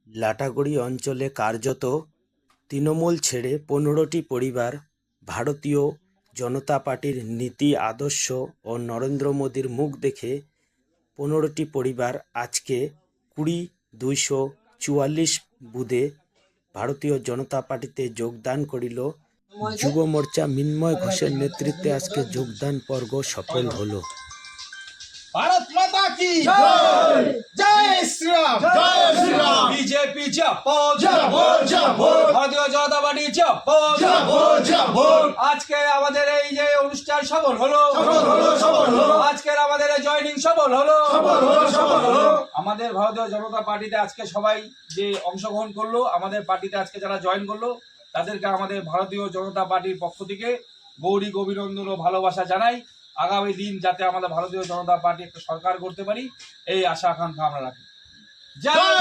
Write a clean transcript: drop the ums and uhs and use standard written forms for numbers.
লাটাগুড়ি অঞ্চলে কার্যত তৃণমূল ছেড়ে ১৫টি পরিবার ভারতীয় জনতা পার্টির নীতি আদর্শ ও নরেন্দ্র মোদীর মুখ দেখে ১৫টি পরিবার আজকে ২০,২৪৪ বুথে ভারতীয় জনতা পার্টিতে যোগদান করিল। যুব মোর্চা মিন্ময় ঘোষের নেতৃত্বে আজকে যোগদান পর্ব সফল হলো। भारत माता की जय जय श्री राम जय श्री राम बीजेपी जिंदाबाद जिंदाबाद भारतीय जनता पार्टी जिंदाबाद जिंदाबाद আজকে আমাদের এই যে অনুষ্ঠান সফল হলো সফল হলো আজকের আমাদের জয়েনিং সফল হলো আমাদের ভারতীয় জনতা পার্টিতে আজকে সবাই যে অংশগ্রহণ করলো, আমাদের পার্টিতে আজকে যারা জয়েন করলো তাদেরকে আমাদের ভারতীয় জনতা পার্টির পক্ষ থেকে গৌরী অভিনন্দন ও ভালোবাসা জানাই। আগামী দিন যাতে আমাদের ভারতীয় জনতা পার্টি একটা সরকার করতে পারি এই আশা আকাঙ্ক্ষা আমরা রাখি। জয়